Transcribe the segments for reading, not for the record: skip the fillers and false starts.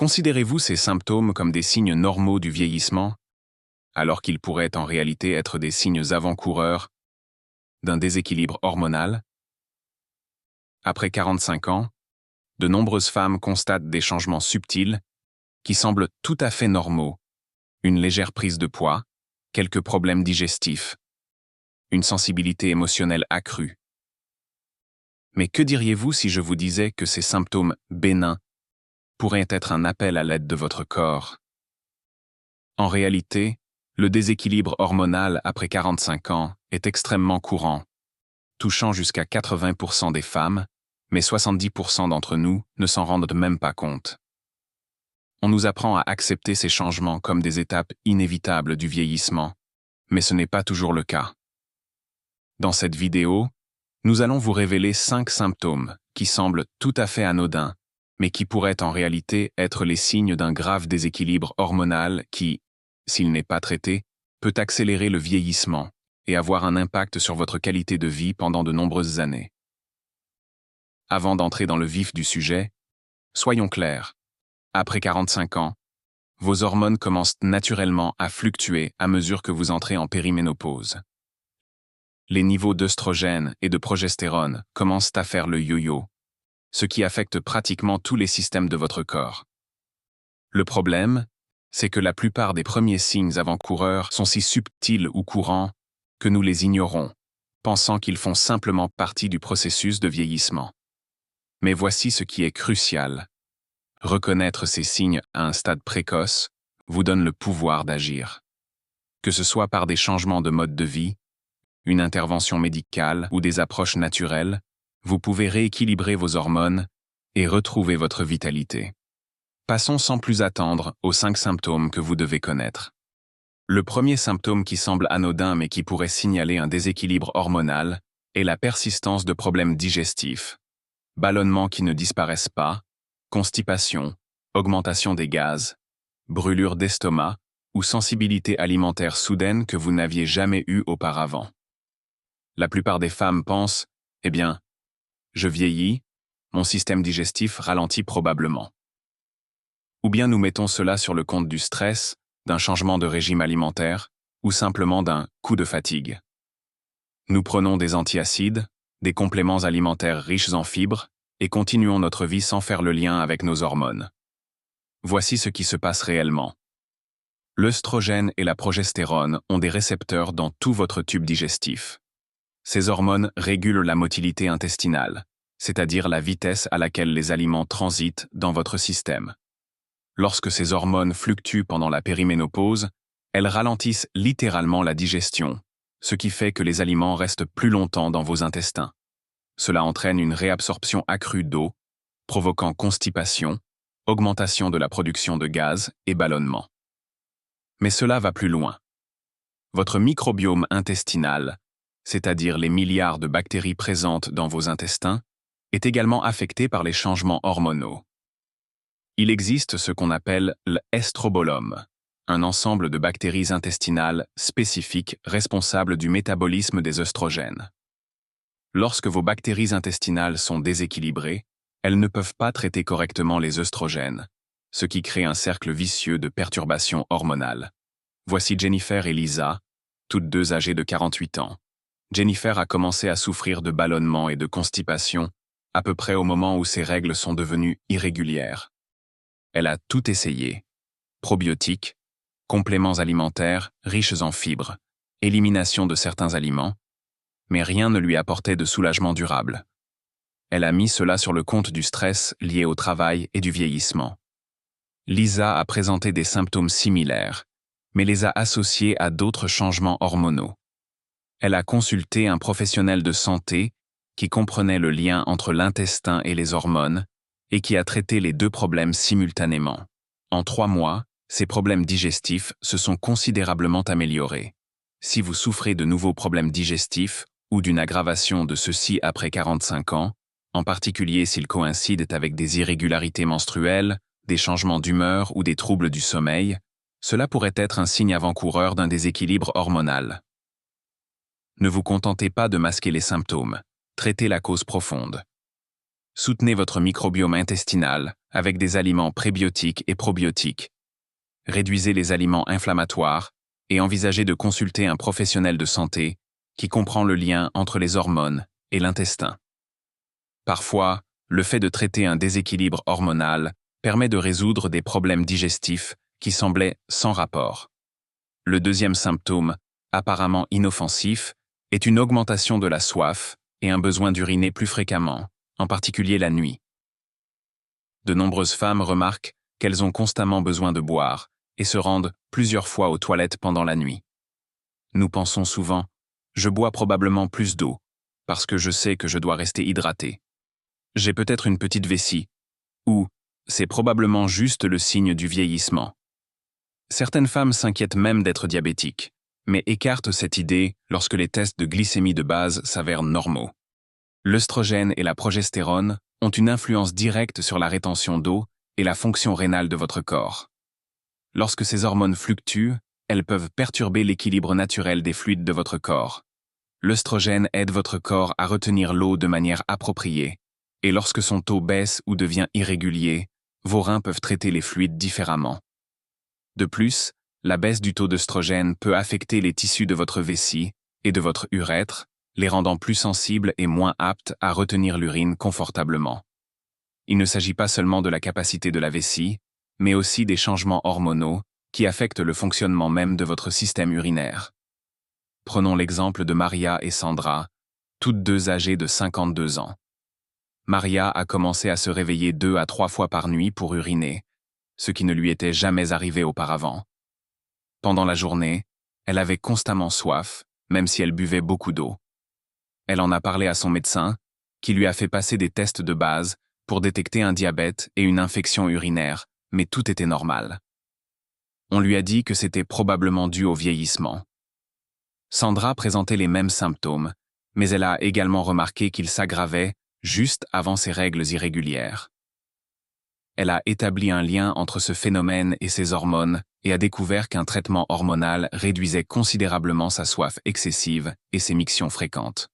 Considérez-vous ces symptômes comme des signes normaux du vieillissement, alors qu'ils pourraient en réalité être des signes avant-coureurs d'un déséquilibre hormonal? Après 45 ans, de nombreuses femmes constatent des changements subtils qui semblent tout à fait normaux. Une légère prise de poids, quelques problèmes digestifs, une sensibilité émotionnelle accrue. Mais que diriez-vous si je vous disais que ces symptômes bénins pourraient être un appel à l'aide de votre corps? En réalité, le déséquilibre hormonal après 45 ans est extrêmement courant, touchant jusqu'à 80% des femmes, mais 70% d'entre nous ne s'en rendent même pas compte. On nous apprend à accepter ces changements comme des étapes inévitables du vieillissement, mais ce n'est pas toujours le cas. Dans cette vidéo, nous allons vous révéler 5 symptômes qui semblent tout à fait anodins, mais qui pourraient en réalité être les signes d'un grave déséquilibre hormonal qui, s'il n'est pas traité, peut accélérer le vieillissement et avoir un impact sur votre qualité de vie pendant de nombreuses années. Avant d'entrer dans le vif du sujet, soyons clairs. Après 45 ans, vos hormones commencent naturellement à fluctuer à mesure que vous entrez en périménopause. Les niveaux d'œstrogène et de progestérone commencent à faire le yo-yo, ce qui affecte pratiquement tous les systèmes de votre corps. Le problème, c'est que la plupart des premiers signes avant-coureurs sont si subtils ou courants que nous les ignorons, pensant qu'ils font simplement partie du processus de vieillissement. Mais voici ce qui est crucial. Reconnaître ces signes à un stade précoce vous donne le pouvoir d'agir. Que ce soit par des changements de mode de vie, une intervention médicale ou des approches naturelles, vous pouvez rééquilibrer vos hormones et retrouver votre vitalité. Passons sans plus attendre aux 5 symptômes que vous devez connaître. Le premier symptôme qui semble anodin mais qui pourrait signaler un déséquilibre hormonal est la persistance de problèmes digestifs, ballonnements qui ne disparaissent pas, constipation, augmentation des gaz, brûlure d'estomac ou sensibilité alimentaire soudaine que vous n'aviez jamais eue auparavant. La plupart des femmes pensent, eh bien, je vieillis, mon système digestif ralentit probablement. Ou bien nous mettons cela sur le compte du stress, d'un changement de régime alimentaire, ou simplement d'un coup de fatigue. Nous prenons des antiacides, des compléments alimentaires riches en fibres, et continuons notre vie sans faire le lien avec nos hormones. Voici ce qui se passe réellement. L'œstrogène et la progestérone ont des récepteurs dans tout votre tube digestif. Ces hormones régulent la motilité intestinale, c'est-à-dire la vitesse à laquelle les aliments transitent dans votre système. Lorsque ces hormones fluctuent pendant la périménopause, elles ralentissent littéralement la digestion, ce qui fait que les aliments restent plus longtemps dans vos intestins. Cela entraîne une réabsorption accrue d'eau, provoquant constipation, augmentation de la production de gaz et ballonnement. Mais cela va plus loin. Votre microbiome intestinal, c'est-à-dire les milliards de bactéries présentes dans vos intestins, est également affecté par les changements hormonaux. Il existe ce qu'on appelle l'estrobolome, un ensemble de bactéries intestinales spécifiques responsables du métabolisme des œstrogènes. Lorsque vos bactéries intestinales sont déséquilibrées, elles ne peuvent pas traiter correctement les œstrogènes, ce qui crée un cercle vicieux de perturbations hormonales. Voici Jennifer et Lisa, toutes deux âgées de 48 ans. Jennifer a commencé à souffrir de ballonnement et de constipation à peu près au moment où ses règles sont devenues irrégulières. Elle a tout essayé. Probiotiques, compléments alimentaires riches en fibres, élimination de certains aliments, mais rien ne lui apportait de soulagement durable. Elle a mis cela sur le compte du stress lié au travail et du vieillissement. Lisa a présenté des symptômes similaires, mais les a associés à d'autres changements hormonaux. Elle a consulté un professionnel de santé qui comprenait le lien entre l'intestin et les hormones et qui a traité les 2 problèmes simultanément. En 3 mois, ces problèmes digestifs se sont considérablement améliorés. Si vous souffrez de nouveaux problèmes digestifs ou d'une aggravation de ceux-ci après 45 ans, en particulier s'ils coïncident avec des irrégularités menstruelles, des changements d'humeur ou des troubles du sommeil, cela pourrait être un signe avant-coureur d'un déséquilibre hormonal. Ne vous contentez pas de masquer les symptômes, traitez la cause profonde. Soutenez votre microbiome intestinal avec des aliments prébiotiques et probiotiques. Réduisez les aliments inflammatoires et envisagez de consulter un professionnel de santé qui comprend le lien entre les hormones et l'intestin. Parfois, le fait de traiter un déséquilibre hormonal permet de résoudre des problèmes digestifs qui semblaient sans rapport. Le deuxième symptôme, apparemment inoffensif, est une augmentation de la soif et un besoin d'uriner plus fréquemment, en particulier la nuit. De nombreuses femmes remarquent qu'elles ont constamment besoin de boire et se rendent plusieurs fois aux toilettes pendant la nuit. Nous pensons souvent « je bois probablement plus d'eau, parce que je sais que je dois rester hydraté. J'ai peut-être une petite vessie » ou « c'est probablement juste le signe du vieillissement ». Certaines femmes s'inquiètent même d'être diabétiques, mais écartent cette idée lorsque les tests de glycémie de base s'avèrent normaux. L'œstrogène et la progestérone ont une influence directe sur la rétention d'eau et la fonction rénale de votre corps. Lorsque ces hormones fluctuent, elles peuvent perturber l'équilibre naturel des fluides de votre corps. L'œstrogène aide votre corps à retenir l'eau de manière appropriée, et lorsque son taux baisse ou devient irrégulier, vos reins peuvent traiter les fluides différemment. De plus, la baisse du taux d'œstrogène peut affecter les tissus de votre vessie et de votre urètre, les rendant plus sensibles et moins aptes à retenir l'urine confortablement. Il ne s'agit pas seulement de la capacité de la vessie, mais aussi des changements hormonaux qui affectent le fonctionnement même de votre système urinaire. Prenons l'exemple de Maria et Sandra, toutes deux âgées de 52 ans. Maria a commencé à se réveiller 2 à 3 fois par nuit pour uriner, ce qui ne lui était jamais arrivé auparavant. Pendant la journée, elle avait constamment soif, même si elle buvait beaucoup d'eau. Elle en a parlé à son médecin, qui lui a fait passer des tests de base pour détecter un diabète et une infection urinaire, mais tout était normal. On lui a dit que c'était probablement dû au vieillissement. Sandra présentait les mêmes symptômes, mais elle a également remarqué qu'ils s'aggravaient juste avant ses règles irrégulières. Elle a établi un lien entre ce phénomène et ses hormones et a découvert qu'un traitement hormonal réduisait considérablement sa soif excessive et ses mictions fréquentes.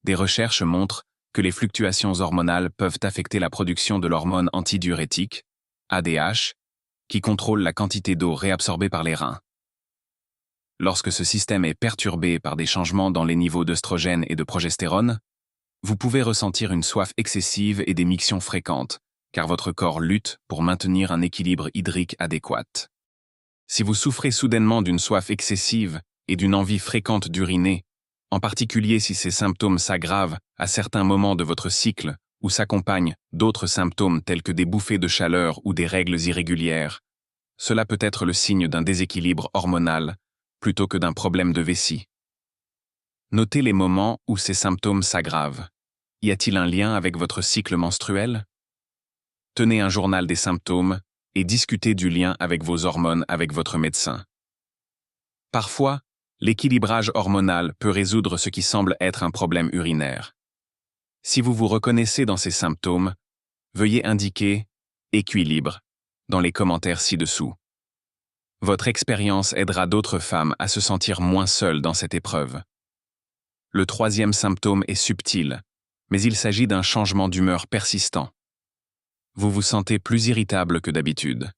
Des recherches montrent que les fluctuations hormonales peuvent affecter la production de l'hormone antidiurétique, ADH, qui contrôle la quantité d'eau réabsorbée par les reins. Lorsque ce système est perturbé par des changements dans les niveaux d'œstrogène et de progestérone, vous pouvez ressentir une soif excessive et des mictions fréquentes, car votre corps lutte pour maintenir un équilibre hydrique adéquat. Si vous souffrez soudainement d'une soif excessive et d'une envie fréquente d'uriner, en particulier si ces symptômes s'aggravent à certains moments de votre cycle ou s'accompagnent d'autres symptômes tels que des bouffées de chaleur ou des règles irrégulières, cela peut être le signe d'un déséquilibre hormonal plutôt que d'un problème de vessie. Notez les moments où ces symptômes s'aggravent. Y a-t-il un lien avec votre cycle menstruel? Tenez un journal des symptômes et discutez du lien avec vos hormones avec votre médecin. Parfois, l'équilibrage hormonal peut résoudre ce qui semble être un problème urinaire. Si vous vous reconnaissez dans ces symptômes, veuillez indiquer « équilibre » dans les commentaires ci-dessous. Votre expérience aidera d'autres femmes à se sentir moins seules dans cette épreuve. Le troisième symptôme est subtil, mais il s'agit d'un changement d'humeur persistant. Vous vous sentez plus irritable que d'habitude.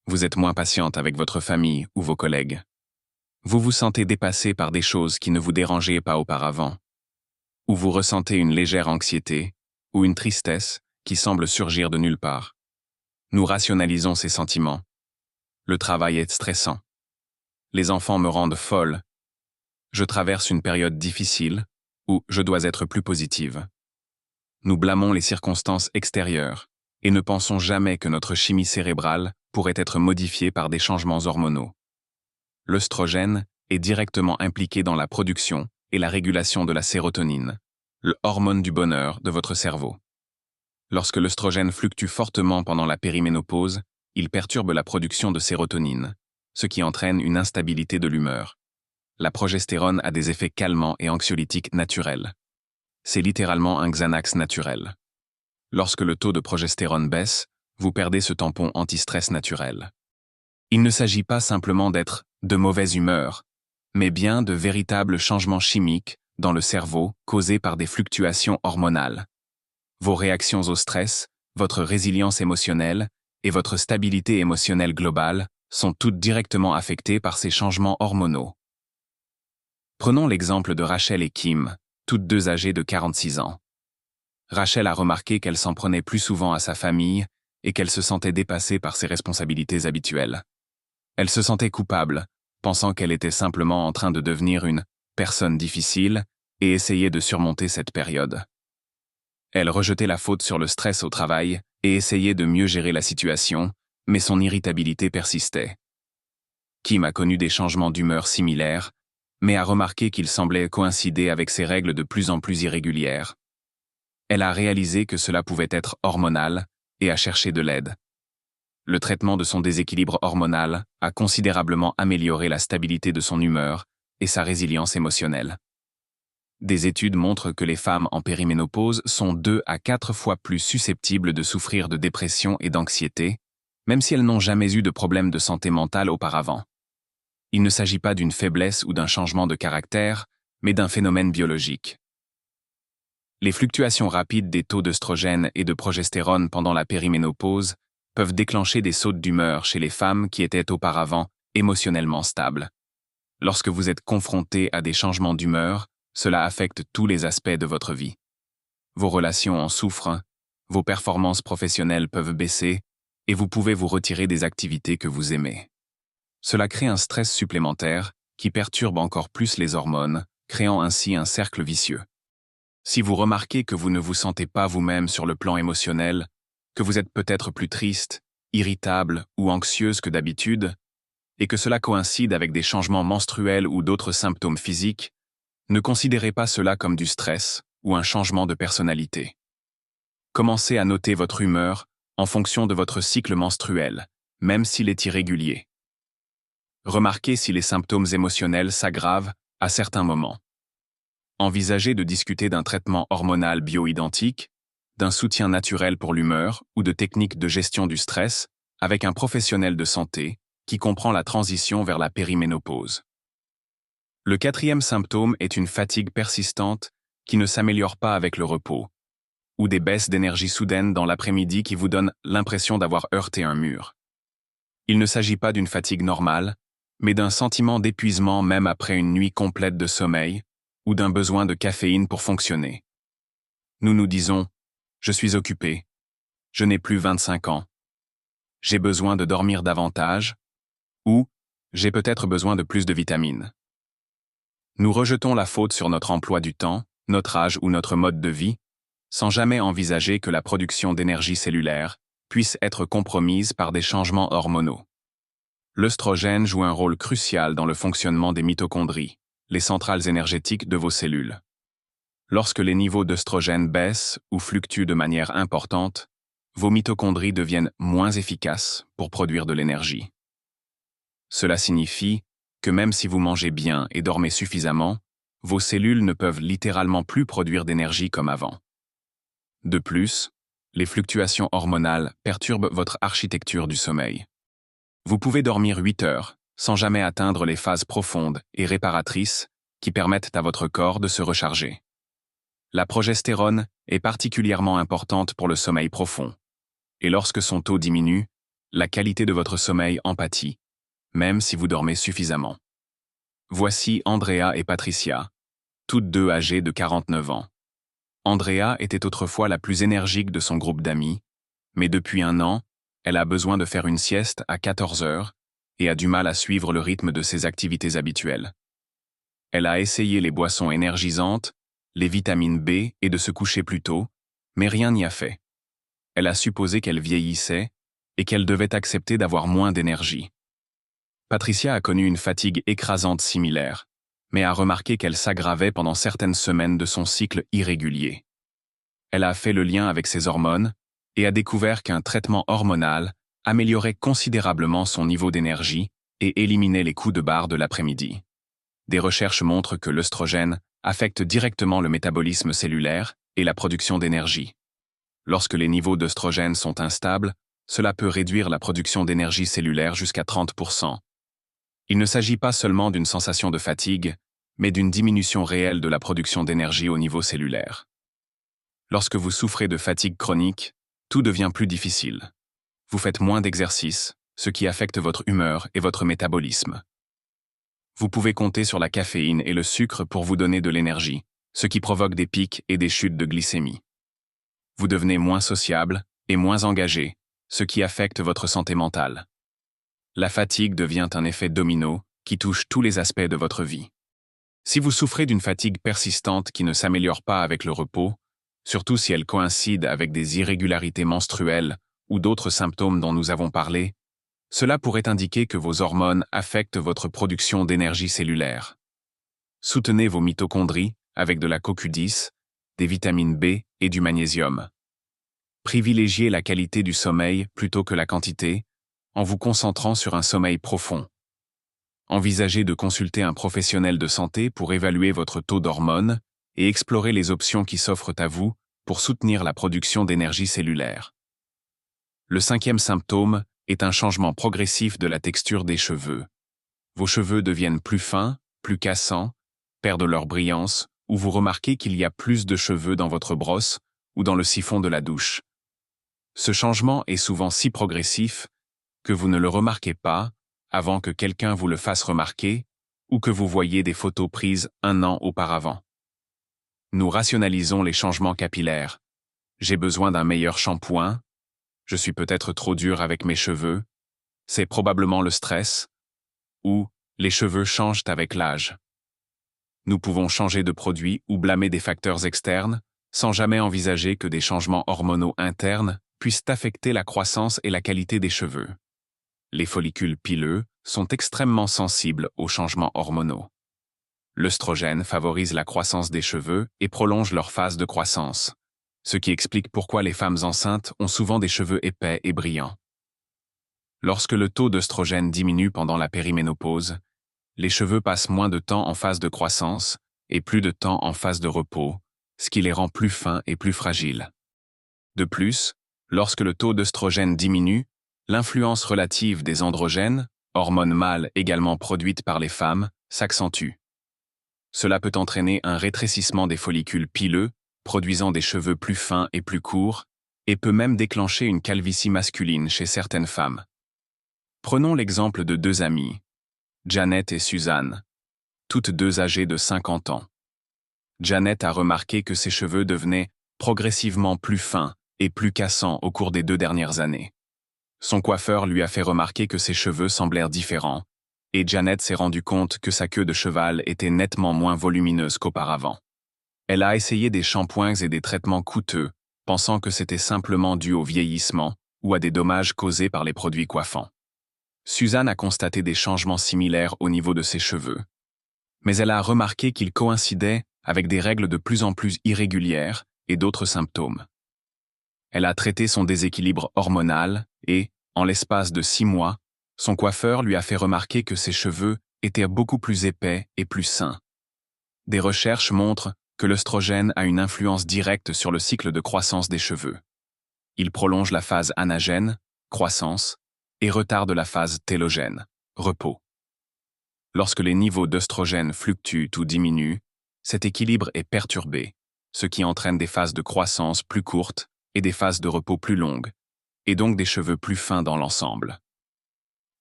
Vous êtes moins patiente avec votre famille ou vos collègues. Vous vous sentez dépassé par des choses qui ne vous dérangeaient pas auparavant. Ou vous ressentez une légère anxiété ou une tristesse qui semble surgir de nulle part. Nous rationalisons ces sentiments. Le travail est stressant. Les enfants me rendent folle. Je traverse une période difficile ou je dois être plus positive. Nous blâmons les circonstances extérieures et ne pensons jamais que notre chimie cérébrale pourrait être modifiée par des changements hormonaux. L'œstrogène est directement impliqué dans la production et la régulation de la sérotonine, l'hormone du bonheur de votre cerveau. Lorsque l'œstrogène fluctue fortement pendant la périménopause, il perturbe la production de sérotonine, ce qui entraîne une instabilité de l'humeur. La progestérone a des effets calmants et anxiolytiques naturels. C'est littéralement un Xanax naturel. Lorsque le taux de progestérone baisse, vous perdez ce tampon anti-stress naturel. Il ne s'agit pas simplement d'être de mauvaise humeur, mais bien de véritables changements chimiques dans le cerveau causés par des fluctuations hormonales. Vos réactions au stress, votre résilience émotionnelle et votre stabilité émotionnelle globale sont toutes directement affectées par ces changements hormonaux. Prenons l'exemple de Rachel et Kim, toutes deux âgées de 46 ans. Rachel a remarqué qu'elle s'en prenait plus souvent à sa famille et qu'elle se sentait dépassée par ses responsabilités habituelles. Elle se sentait coupable, pensant qu'elle était simplement en train de devenir une personne difficile et essayait de surmonter cette période. Elle rejetait la faute sur le stress au travail et essayait de mieux gérer la situation, mais son irritabilité persistait. Kim a connu des changements d'humeur similaires, mais a remarqué qu'ils semblaient coïncider avec ses règles de plus en plus irrégulières. Elle a réalisé que cela pouvait être hormonal et a cherché de l'aide. Le traitement de son déséquilibre hormonal a considérablement amélioré la stabilité de son humeur et sa résilience émotionnelle. Des études montrent que les femmes en périménopause sont 2 à 4 fois plus susceptibles de souffrir de dépression et d'anxiété, même si elles n'ont jamais eu de problème de santé mentale auparavant. Il ne s'agit pas d'une faiblesse ou d'un changement de caractère, mais d'un phénomène biologique. Les fluctuations rapides des taux d'œstrogène et de progestérone pendant la périménopause peuvent déclencher des sautes d'humeur chez les femmes qui étaient auparavant émotionnellement stables. Lorsque vous êtes confronté à des changements d'humeur, cela affecte tous les aspects de votre vie. Vos relations en souffrent, vos performances professionnelles peuvent baisser, et vous pouvez vous retirer des activités que vous aimez. Cela crée un stress supplémentaire qui perturbe encore plus les hormones, créant ainsi un cercle vicieux. Si vous remarquez que vous ne vous sentez pas vous-même sur le plan émotionnel, que vous êtes peut-être plus triste, irritable ou anxieuse que d'habitude, et que cela coïncide avec des changements menstruels ou d'autres symptômes physiques, ne considérez pas cela comme du stress ou un changement de personnalité. Commencez à noter votre humeur en fonction de votre cycle menstruel, même s'il est irrégulier. Remarquez si les symptômes émotionnels s'aggravent à certains moments. Envisagez de discuter d'un traitement hormonal bioidentique, d'un soutien naturel pour l'humeur ou de techniques de gestion du stress avec un professionnel de santé qui comprend la transition vers la périménopause. Le 4e symptôme est une fatigue persistante qui ne s'améliore pas avec le repos, ou des baisses d'énergie soudaines dans l'après-midi qui vous donnent l'impression d'avoir heurté un mur. Il ne s'agit pas d'une fatigue normale, mais d'un sentiment d'épuisement même après une nuit complète de sommeil, ou d'un besoin de caféine pour fonctionner. Nous nous disons « Je suis occupé, je n'ai plus 25 ans, j'ai besoin de dormir davantage » ou « J'ai peut-être besoin de plus de vitamines ». Nous rejetons la faute sur notre emploi du temps, notre âge ou notre mode de vie, sans jamais envisager que la production d'énergie cellulaire puisse être compromise par des changements hormonaux. L'œstrogène joue un rôle crucial dans le fonctionnement des mitochondries, les centrales énergétiques de vos cellules. Lorsque les niveaux d'œstrogène baissent ou fluctuent de manière importante, vos mitochondries deviennent moins efficaces pour produire de l'énergie. Cela signifie que même si vous mangez bien et dormez suffisamment, vos cellules ne peuvent littéralement plus produire d'énergie comme avant. De plus, les fluctuations hormonales perturbent votre architecture du sommeil. Vous pouvez dormir 8 heures sans jamais atteindre les phases profondes et réparatrices qui permettent à votre corps de se recharger. La progestérone est particulièrement importante pour le sommeil profond, et lorsque son taux diminue, la qualité de votre sommeil en pâtit, même si vous dormez suffisamment. Voici Andrea et Patricia, toutes deux âgées de 49 ans. Andrea était autrefois la plus énergique de son groupe d'amis, mais depuis 1 an, elle a besoin de faire une sieste à 14 heures et a du mal à suivre le rythme de ses activités habituelles. Elle a essayé les boissons énergisantes, les vitamines B et de se coucher plus tôt, mais rien n'y a fait. Elle a supposé qu'elle vieillissait et qu'elle devait accepter d'avoir moins d'énergie. Patricia a connu une fatigue écrasante similaire, mais a remarqué qu'elle s'aggravait pendant certaines semaines de son cycle irrégulier. Elle a fait le lien avec ses hormones et a découvert qu'un traitement hormonal améliorait considérablement son niveau d'énergie et éliminait les coups de barre de l'après-midi. Des recherches montrent que l'œstrogène affecte directement le métabolisme cellulaire et la production d'énergie. Lorsque les niveaux d'œstrogène sont instables, cela peut réduire la production d'énergie cellulaire jusqu'à 30%. Il ne s'agit pas seulement d'une sensation de fatigue, mais d'une diminution réelle de la production d'énergie au niveau cellulaire. Lorsque vous souffrez de fatigue chronique, tout devient plus difficile. Vous faites moins d'exercice, ce qui affecte votre humeur et votre métabolisme. Vous pouvez compter sur la caféine et le sucre pour vous donner de l'énergie, ce qui provoque des pics et des chutes de glycémie. Vous devenez moins sociable et moins engagé, ce qui affecte votre santé mentale. La fatigue devient un effet domino qui touche tous les aspects de votre vie. Si vous souffrez d'une fatigue persistante qui ne s'améliore pas avec le repos, surtout si elle coïncide avec des irrégularités menstruelles ou d'autres symptômes dont nous avons parlé, cela pourrait indiquer que vos hormones affectent votre production d'énergie cellulaire. Soutenez vos mitochondries avec de la CoQ10, des vitamines B et du magnésium. Privilégiez la qualité du sommeil plutôt que la quantité, en vous concentrant sur un sommeil profond. Envisagez de consulter un professionnel de santé pour évaluer votre taux d'hormones et explorer les options qui s'offrent à vous pour soutenir la production d'énergie cellulaire. Le 5e symptôme est un changement progressif de la texture des cheveux. Vos cheveux deviennent plus fins, plus cassants, perdent leur brillance, ou vous remarquez qu'il y a plus de cheveux dans votre brosse ou dans le siphon de la douche. Ce changement est souvent si progressif que vous ne le remarquez pas avant que quelqu'un vous le fasse remarquer ou que vous voyez des photos prises un an auparavant. Nous rationalisons les changements capillaires. J'ai besoin d'un meilleur shampoing. Je suis peut-être trop dur avec mes cheveux. C'est probablement le stress. Ou les cheveux changent avec l'âge. Nous pouvons changer de produit ou blâmer des facteurs externes sans jamais envisager que des changements hormonaux internes puissent affecter la croissance et la qualité des cheveux. Les follicules pileux sont extrêmement sensibles aux changements hormonaux. L'œstrogène favorise la croissance des cheveux et prolonge leur phase de croissance, ce qui explique pourquoi les femmes enceintes ont souvent des cheveux épais et brillants. Lorsque le taux d'œstrogène diminue pendant la périménopause, les cheveux passent moins de temps en phase de croissance et plus de temps en phase de repos, ce qui les rend plus fins et plus fragiles. De plus, lorsque le taux d'œstrogène diminue, l'influence relative des androgènes, hormones mâles également produites par les femmes, s'accentue. Cela peut entraîner un rétrécissement des follicules pileux, produisant des cheveux plus fins et plus courts, et peut même déclencher une calvitie masculine chez certaines femmes. Prenons l'exemple de 2 amies, Janet et Suzanne, toutes 2 âgées de 50 ans. Janet a remarqué que ses cheveux devenaient progressivement plus fins et plus cassants au cours des 2 dernières années. Son coiffeur lui a fait remarquer que ses cheveux semblèrent différents, et Janet s'est rendu compte que sa queue de cheval était nettement moins volumineuse qu'auparavant. Elle a essayé des shampoings et des traitements coûteux, pensant que c'était simplement dû au vieillissement ou à des dommages causés par les produits coiffants. Suzanne a constaté des changements similaires au niveau de ses cheveux, mais elle a remarqué qu'ils coïncidaient avec des règles de plus en plus irrégulières et d'autres symptômes. Elle a traité son déséquilibre hormonal et, en l'espace de 6 mois, son coiffeur lui a fait remarquer que ses cheveux étaient beaucoup plus épais et plus sains. Des recherches montrent que l'œstrogène a une influence directe sur le cycle de croissance des cheveux. Il prolonge la phase anagène, croissance, et retarde la phase télogène, repos. Lorsque les niveaux d'œstrogène fluctuent ou diminuent, cet équilibre est perturbé, ce qui entraîne des phases de croissance plus courtes et des phases de repos plus longues, et donc des cheveux plus fins dans l'ensemble.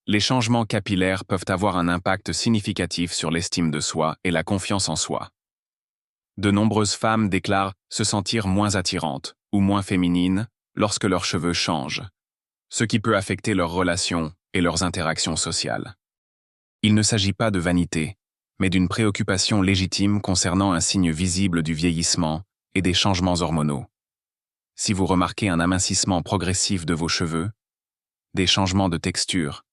Les changements capillaires peuvent avoir un impact significatif sur l'estime de soi et la confiance en soi. De nombreuses femmes déclarent se sentir moins attirantes ou moins féminines lorsque leurs cheveux changent, ce qui peut affecter leurs relations et leurs interactions sociales. Il ne s'agit pas de vanité, mais d'une préoccupation légitime concernant un signe visible du vieillissement et des changements hormonaux. Si vous remarquez un amincissement progressif de vos cheveux, des changements de texture,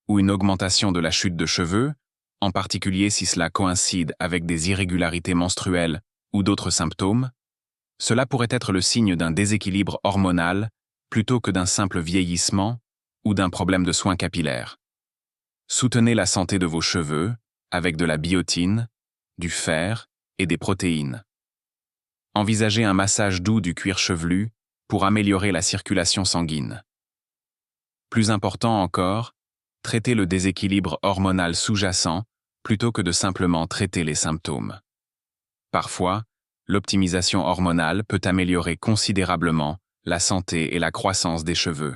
ou une augmentation de la chute de cheveux, en particulier si cela coïncide avec des irrégularités menstruelles ou d'autres symptômes, cela pourrait être le signe d'un déséquilibre hormonal plutôt que d'un simple vieillissement ou d'un problème de soins capillaires. Soutenez la santé de vos cheveux avec de la biotine, du fer et des protéines. Envisagez un massage doux du cuir chevelu pour améliorer la circulation sanguine. Plus important encore, traitez le déséquilibre hormonal sous-jacent plutôt que de simplement traiter les symptômes. Parfois, l'optimisation hormonale peut améliorer considérablement la santé et la croissance des cheveux.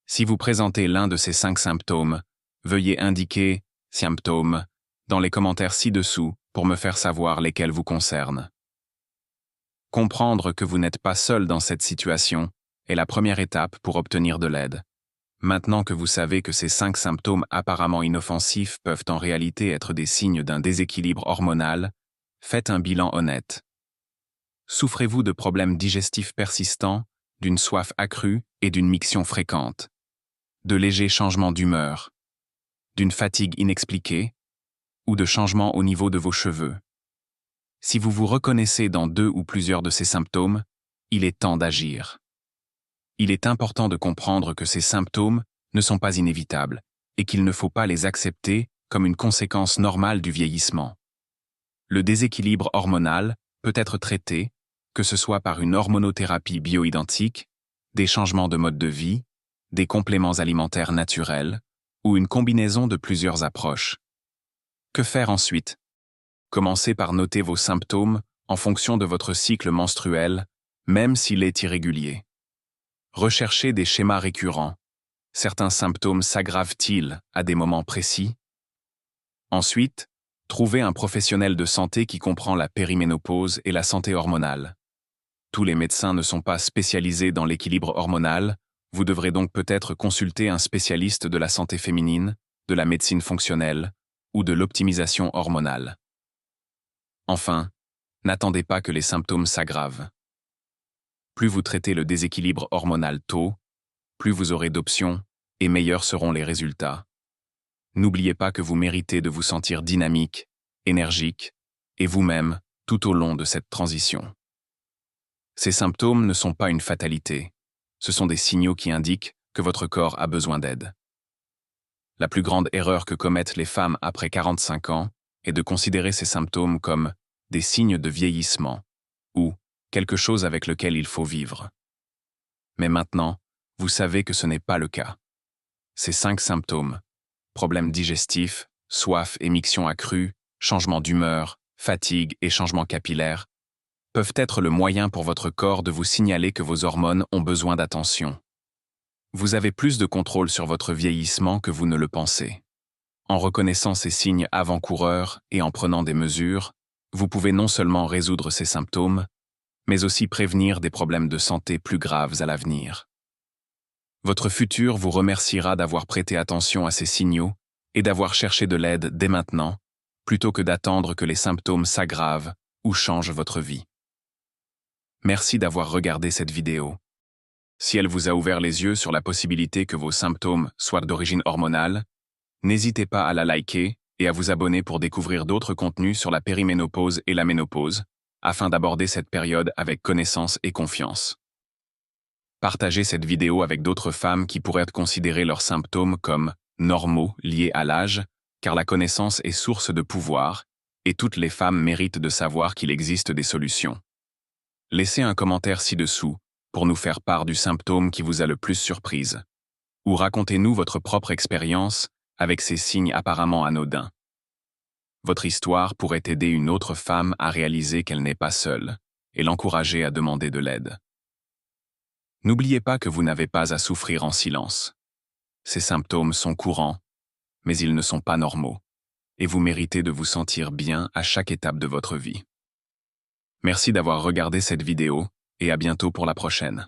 Si vous présentez l'un de ces 5 symptômes, veuillez indiquer « symptômes » dans les commentaires ci-dessous pour me faire savoir lesquels vous concernent. Comprendre que vous n'êtes pas seul dans cette situation est la première étape pour obtenir de l'aide. Maintenant que vous savez que ces 5 symptômes apparemment inoffensifs peuvent en réalité être des signes d'un déséquilibre hormonal, faites un bilan honnête. Souffrez-vous de problèmes digestifs persistants, d'une soif accrue et d'une miction fréquente, de légers changements d'humeur, d'une fatigue inexpliquée ou de changements au niveau de vos cheveux? Si vous vous reconnaissez dans 2 ou plusieurs de ces symptômes, il est temps d'agir. Il est important de comprendre que ces symptômes ne sont pas inévitables et qu'il ne faut pas les accepter comme une conséquence normale du vieillissement. Le déséquilibre hormonal peut être traité, que ce soit par une hormonothérapie bioidentique, des changements de mode de vie, des compléments alimentaires naturels ou une combinaison de plusieurs approches. Que faire ensuite? Commencez par noter vos symptômes en fonction de votre cycle menstruel, même s'il est irrégulier. Recherchez des schémas récurrents. Certains symptômes s'aggravent-ils à des moments précis? Ensuite, trouvez un professionnel de santé qui comprend la périménopause et la santé hormonale. Tous les médecins ne sont pas spécialisés dans l'équilibre hormonal, vous devrez donc peut-être consulter un spécialiste de la santé féminine, de la médecine fonctionnelle ou de l'optimisation hormonale. Enfin, n'attendez pas que les symptômes s'aggravent. Plus vous traitez le déséquilibre hormonal tôt, plus vous aurez d'options et meilleurs seront les résultats. N'oubliez pas que vous méritez de vous sentir dynamique, énergique et vous-même tout au long de cette transition. Ces symptômes ne sont pas une fatalité, ce sont des signaux qui indiquent que votre corps a besoin d'aide. La plus grande erreur que commettent les femmes après 45 ans est de considérer ces symptômes comme des signes de vieillissement ou quelque chose avec lequel il faut vivre. Mais maintenant, vous savez que ce n'est pas le cas. Ces 5 symptômes, problèmes digestifs, soif et miction accrue, changement d'humeur, fatigue et changement capillaire, peuvent être le moyen pour votre corps de vous signaler que vos hormones ont besoin d'attention. Vous avez plus de contrôle sur votre vieillissement que vous ne le pensez. En reconnaissant ces signes avant-coureurs et en prenant des mesures, vous pouvez non seulement résoudre ces symptômes, mais aussi prévenir des problèmes de santé plus graves à l'avenir. Votre futur vous remerciera d'avoir prêté attention à ces signaux et d'avoir cherché de l'aide dès maintenant, plutôt que d'attendre que les symptômes s'aggravent ou changent votre vie. Merci d'avoir regardé cette vidéo. Si elle vous a ouvert les yeux sur la possibilité que vos symptômes soient d'origine hormonale, n'hésitez pas à la liker et à vous abonner pour découvrir d'autres contenus sur la périménopause et la ménopause, afin d'aborder cette période avec connaissance et confiance. Partagez cette vidéo avec d'autres femmes qui pourraient considérer leurs symptômes comme normaux liés à l'âge, car la connaissance est source de pouvoir, et toutes les femmes méritent de savoir qu'il existe des solutions. Laissez un commentaire ci-dessous pour nous faire part du symptôme qui vous a le plus surprise. Ou racontez-nous votre propre expérience avec ces signes apparemment anodins. Votre histoire pourrait aider une autre femme à réaliser qu'elle n'est pas seule et l'encourager à demander de l'aide. N'oubliez pas que vous n'avez pas à souffrir en silence. Ces symptômes sont courants, mais ils ne sont pas normaux, et vous méritez de vous sentir bien à chaque étape de votre vie. Merci d'avoir regardé cette vidéo, et à bientôt pour la prochaine.